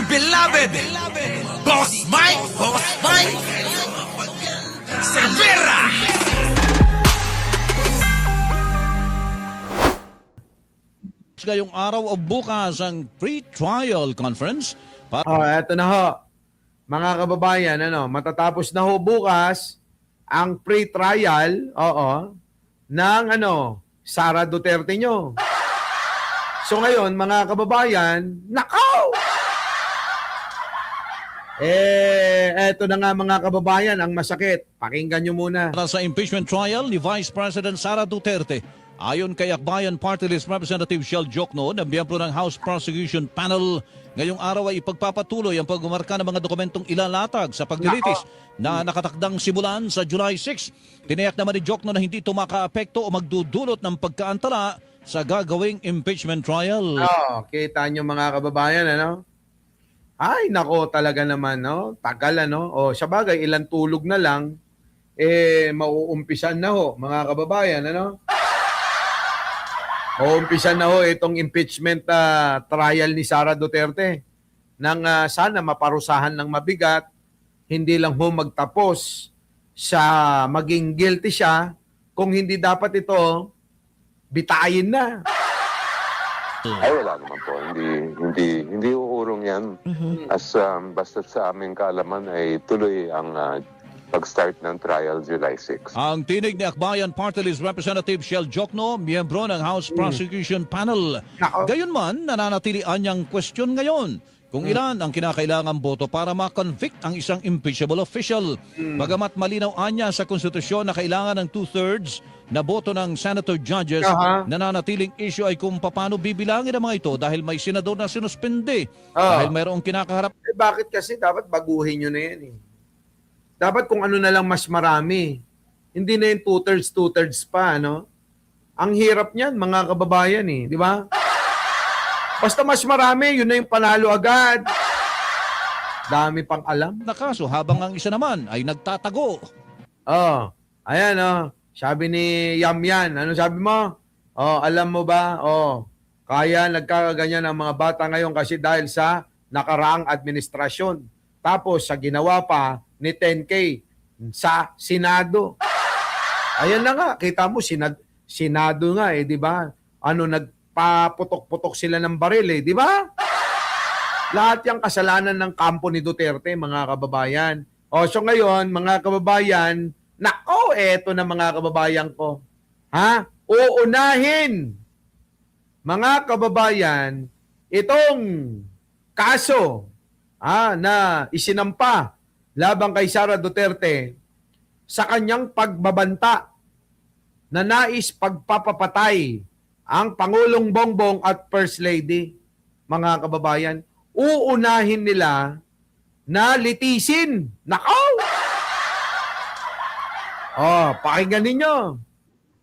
beloved Boss Mike Cervera. Ngayong araw o bukas ang pre-trial conference. Eto na ho. Mga kababayan, matatapos na ho bukas ang pre-trial, ng Sara Duterte nyo. So ngayon, mga kababayan, nakaw! Eto na nga mga kababayan, ang masakit. Pakinggan nyo muna. Para sa impeachment trial ni Vice President Sara Duterte, ayon kay Akbayan Party List Representative Shell Jokno na miyembro ng House Prosecution Panel, ngayong araw ay ipagpapatuloy ang pagmarka ng mga dokumentong ilalatag sa paglilitis na nakatakdang simulan sa July 6. Tiniyak naman ni Jokno na hindi ito makaapekto o magdudulot ng pagkaantala sa gagawing impeachment trial. Kita nyo mga kababayan, Ay, nako talaga naman, Tagal, sa bagay, ilang tulog na lang, mauumpisan na ho, mga kababayan, Mauumpisan na ho itong impeachment trial ni Sara Duterte nang sana maparusahan ng mabigat, hindi lang ho magtapos sa maging guilty siya, kung hindi dapat ito bitayin na. Ay, wala naman po. Hindi uurong yan. As basta sa aming kaalaman ay tuloy ang pag-start ng trial July 6. Ang tinig ni Akbayan Party List Representative Shell Jokno, miyembro ng House Prosecution Panel. Gayunman, nananatilian niyang question ngayon kung ilan ang kinakailangang boto para ma-convict ang isang impeachable official. Bagamat malinaw anya sa konstitusyon na kailangan ng 2/3 na boto ng senator judges, nananatiling issue ay kung paano bibilangin ang mga ito dahil may senador na sinuspende dahil mayroong kinakaharap. Bakit kasi dapat baguhin nyo na yan Dapat kung ano na lang mas marami. Hindi na yung 2/3 pa, Ang hirap niyan, mga kababayan, di ba? Basta mas marami, yun na yung panalo agad. Dami pang alam. Na kaso habang ang isa naman ay nagtatago. Ayan, sabi ni Yamyan, ano sabi mo? Alam mo ba? Kaya nagkakaganyan ang mga bata ngayon kasi dahil sa nakaraang administrasyon. Tapos sa ginawa pa ni 10K sa Senado. Ayan na nga, kita mo, Senado nga di ba? Nagpaputok-putok sila ng baril di ba? Lahat yung kasalanan ng kampo ni Duterte, mga kababayan. So ngayon, mga kababayan, eto na mga kababayan ko. Uunahin, mga kababayan, itong kaso na isinampa labang kay Sara Duterte sa kanyang pagbabanta na nais pagpapapatay ang Pangulong Bongbong at First Lady, mga kababayan. Uunahin nila na litisin. Pakinggan ninyo.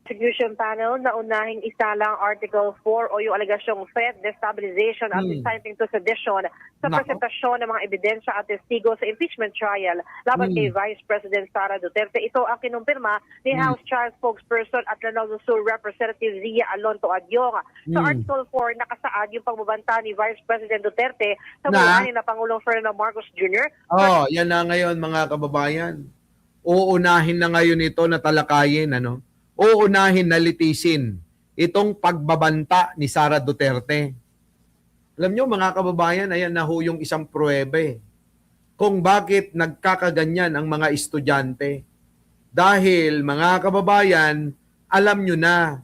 Prosecution Panel na unahing isalang Article 4 o yung alegasyong threat, destabilization at inciting to sedition sa presentasyon ng mga ebidensya at testigo sa impeachment trial laban kay Vice President Sara Duterte. Ito ang kinumpirma ni House Child Spokesperson at Lanao del Sur Representative Zia Alonto Adyong. Sa Article 4, nakasaad yung pagbabanta ni Vice President Duterte sa buhanin na Pangulong Ferdinand Marcos Jr. Yan na ngayon mga kababayan. Uunahin na ngayon ito na talakayin, uunahin na litisin itong pagbabanta ni Sara Duterte. Alam nyo mga kababayan, ayan na ho yung isang pruwebe kung bakit nagkakaganyan ang mga estudyante. Dahil mga kababayan, alam nyo na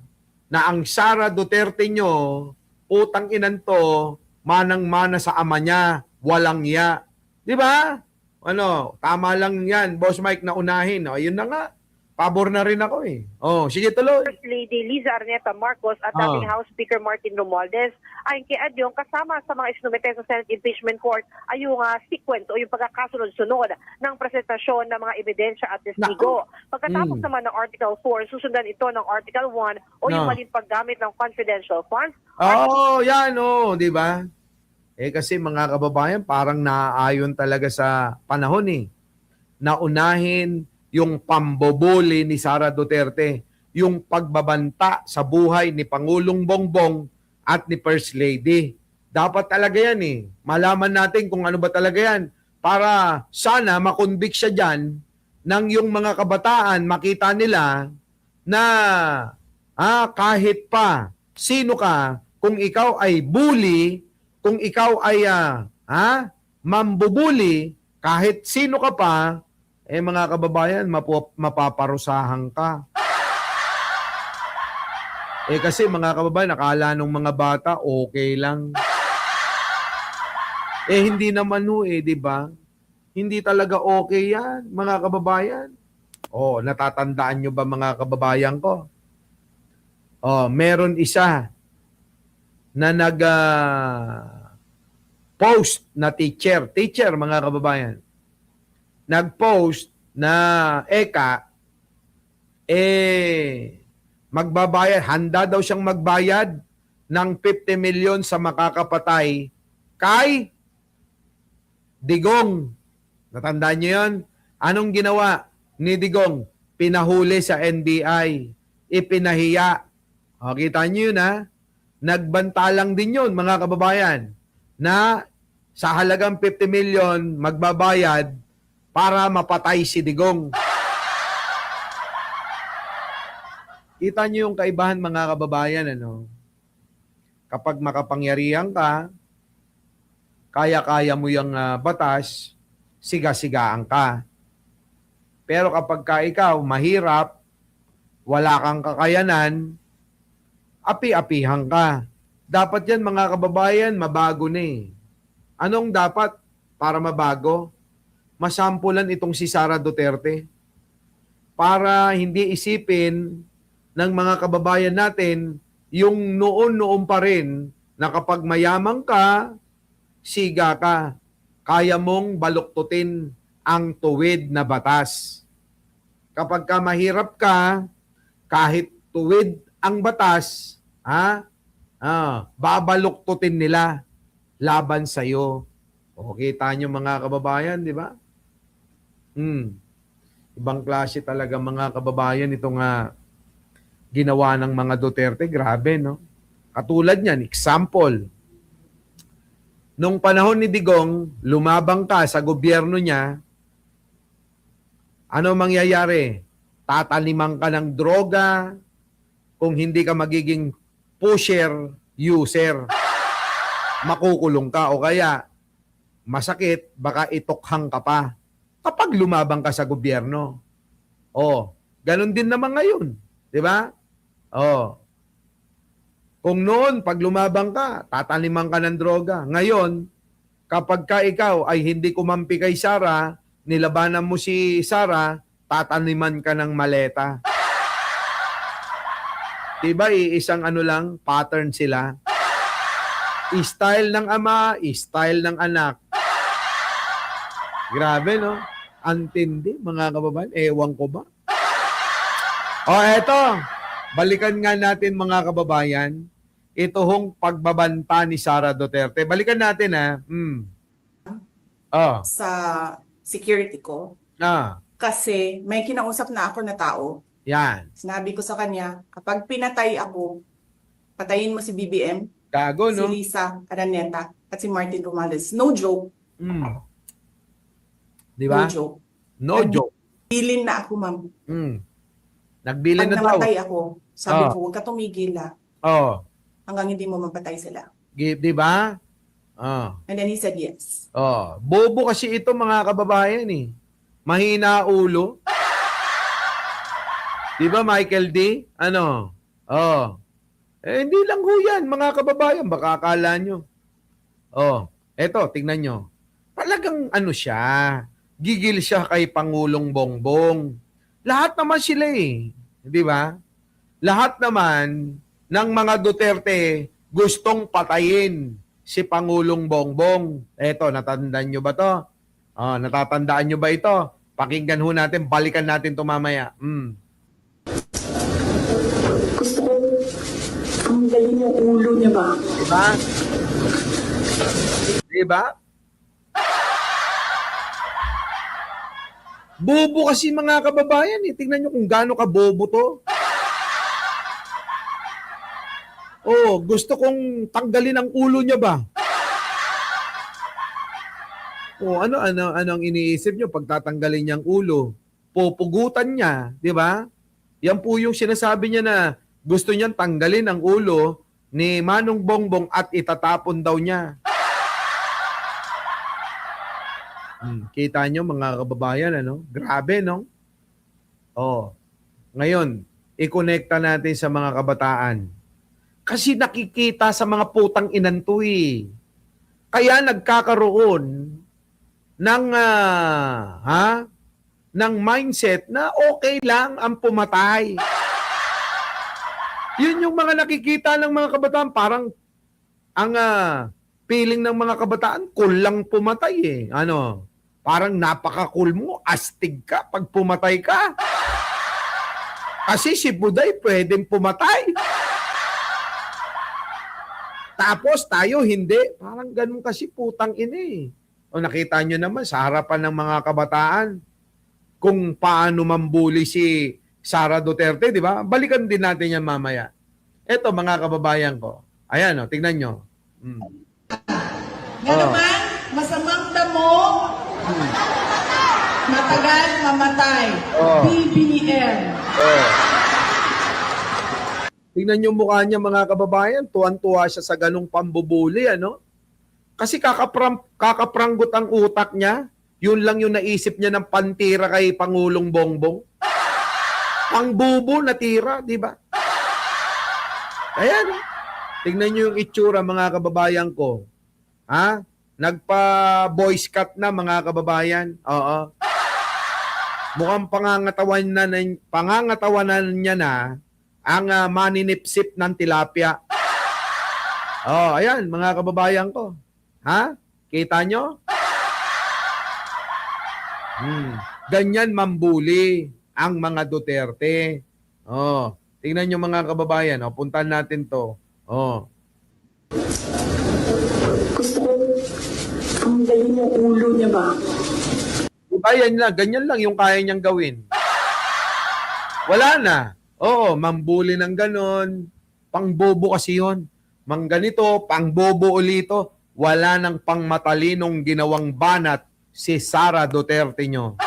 ang Sara Duterte nyo, utang inan to, manang-mana sa ama niya, walang iya. Di ba? Tama lang yan, Boss Mike, na unahin. Ayun na nga. Pabor na rin ako sige, tuloy. First Lady Liza Arneta Marcos at dating House Speaker Martin Romualdez ay kay Adyong kasama sa mga isinumite sa Senate Impeachment Court ay yung sequence o yung pagkakasunod-sunod ng presentasyon ng mga ebidensya at testigo. Pagkatapos naman ng Article 4, susundan ito ng Article 1 o yung maling paggamit ng confidential funds. Yan di ba? Kasi mga kababayan, parang naaayon talaga sa panahon Naunahin yung pamboboli ni Sara Duterte, yung pagbabanta sa buhay ni Pangulong Bongbong at ni First Lady. Dapat talaga yan eh. Malaman natin kung ano ba talaga yan. Para sana makonvict siya dyan ng yung mga kabataan, makita nila na kahit pa sino ka, kung ikaw ay bully, kung ikaw ay mambubuli, kahit sino ka pa, mga kababayan, mapaparusahan ka. Kasi mga kababayan, nakala nung mga bata, okay lang. Hindi naman di ba? Hindi talaga okay yan, mga kababayan. Natatandaan nyo ba mga kababayan ko? Meron isa na post na teacher, mga kababayan. Nag-post na magbabayad, handa daw siyang magbayad ng 50 million sa makakapatay kay Digong. Natandaan niyo yun? Anong ginawa ni Digong? Pinahuli sa NBI. Ipinahiya. Kita niyo yun Nagbantalang din yun, mga kababayan, na sa halagang 50 million magbabayad para mapatay si Digong. Kita niyo yung kaibahan, mga kababayan, Kapag makapangyarihan ka, kaya-kaya mo yung batas, siga-sigaan ka. Pero kapag ikaw mahirap, wala kang kakayanan, api-apihan ka. Dapat yan, mga kababayan, mabago na Anong dapat para mabago? Masampulan itong si Sara Duterte para hindi isipin ng mga kababayan natin yung noon-noon pa rin na kapag mayaman ka, siga ka, kaya mong baluktutin ang tuwid na batas. Kapag ka mahirap ka, kahit tuwid ang batas, babaluktutin nila laban sa'yo. Kita nyo, mga kababayan, di ba? Ibang klase talaga, mga kababayan, itong ginawa ng mga Duterte. Grabe, no? Katulad niyan, example, nung panahon ni Digong, lumabang ka sa gobyerno niya, ano mangyayari? Tataniman ka ng droga kung hindi ka magiging pusher, user. Makukulong ka o kaya masakit, baka itokhang ka pa kapag lumabang ka sa gobyerno. Ganun din naman ngayon. Di ba? Kung noon, pag lumabang ka, tataniman ka ng droga. Ngayon, kapag ka ikaw ay hindi kumampi kay Sara, nilabanan mo si Sara, tataniman ka ng maleta. Diba, isang lang, pattern sila. Style ng ama, style ng anak. Grabe, no? Antindi, mga kababayan. Ewan ko ba? Eto. Balikan nga natin, mga kababayan, ito hong pagbabanta ni Sara Duterte. Balikan natin, sa security ko. Kasi may kinausap na ako na tao. Yan. Sinabi ko sa kanya, kapag pinatay ako, patayin mo si BBM, Gago, no? si Lisa Araneta, at si Martin Romales. No joke. Di ba? No joke. No joke. Bilin na ako, ma'am. Nagbilin Pag na daw. namatay ako, sabi ko, huwag ka tumigil hanggang hindi mo mapatay sila. Di ba? And then he said yes. Bobo kasi ito, mga kababayan Mahina ulo. Di ba, Michael D? Hindi lang ho yan, mga kababayan. Baka akala nyo. Eto, tingnan nyo. Talagang siya. Gigil siya kay Pangulong Bongbong. Lahat naman sila Di ba? Lahat naman ng mga Duterte gustong patayin si Pangulong Bongbong. Eto, natandaan nyo ba to? Natatandaan nyo ba ito? Pakinggan ho natin, balikan natin ito mamaya. Gusto ko tanggalin yung ulo niya ba? Diba? Diba? Bobo kasi, mga kababayan Tingnan nyo kung gaano ka bobo to. Gusto kong tanggalin ang ulo niya ba? O anong iniisip nyo pag tatanggalin niyang ulo? Pupugutan niya, di ba? Yan po yung sinasabi niya na gusto niyang tanggalin ang ulo ni Manong Bongbong at itatapon daw niya. Kita nyo mga kababayan, ano? Grabe, no? Oh. Ngayon, i-connecta natin sa mga kabataan. Kasi nakikita sa mga putang inan to eh. Kaya nagkakaroon ng ng mindset na okay lang ang pumatay. Yun yung mga nakikita ng mga kabataan, parang ang feeling ng mga kabataan, cool lang pumatay eh. Ano? Parang napaka-cool mo, astig ka pag pumatay ka. Kasi si Buday pwedeng pumatay. Tapos tayo hindi. Parang ganun kasi putang ina eh. O nakita nyo naman sa harapan ng mga kabataan kung paano mambuli si Sara Duterte, di ba? Balikan din natin yan mamaya. Eto mga kababayan ko. Ayan o, tignan nyo. Nga naman, masamang damo, matagal mamatay. BBM. Tingnan nyo mukha niya mga kababayan, tuwan-tuwa siya sa ganung pambubuli, ano? Kasi kakapranggot ang utak niya. Yun lang yung naisip niya ng pantira kay Pangulong Bongbong. Pangbubo na tira, di ba? Ayan. Tingnan nyo yung itsura mga kababayan ko. Ha? Nagpa-voice cut na mga kababayan. Oo. Mukhang pangangatawanan niya na ang maninipsip ng tilapia. Oh, ayan mga kababayan ko. Ha? Kita nyo? Ganyan mambuli ang mga Duterte. Oh, tingnan nyo mga kababayan. Oh, puntahan natin to. Oh. Gusto ko tanggalin yung ulo niya ba? Diba yan lang, ganyan lang yung kaya niyang gawin. Wala na. Oo, mambuli ng ganon. Pangbobo kasi yun. Mangganito, pangbobo ulito. Wala nang pangmatalinong ginawang banat si Sara Duterte nyo.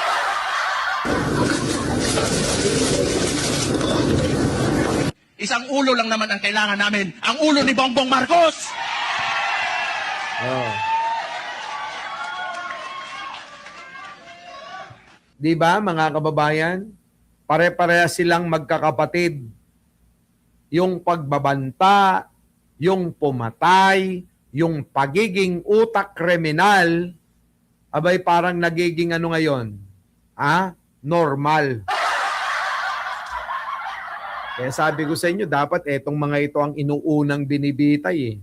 Isang ulo lang naman ang kailangan namin. Ang ulo ni Bongbong Marcos! Oh. Di ba mga kababayan? Pare-pareha silang magkakapatid. Yung pagbabanta, yung pumatay, yung pagiging utak kriminal, abay parang nagiging ano ngayon? Normal. Kaya sabi ko sa inyo, dapat etong mga ito ang inuunang binibitay eh.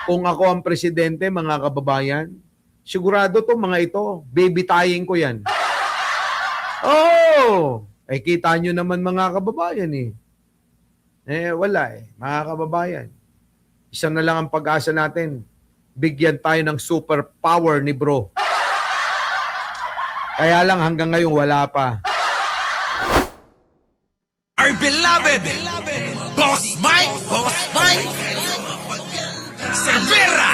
Kung ako ang presidente, mga kababayan, sigurado to mga ito, bibitayin ko yan. Oh! Kita nyo naman mga kababayan eh. Wala eh, mga kababayan. Isa na lang ang pag-asa natin. Bigyan tayo ng superpower ni bro. Kaya lang hanggang ngayon wala pa. Our beloved Boss Mike Cervera!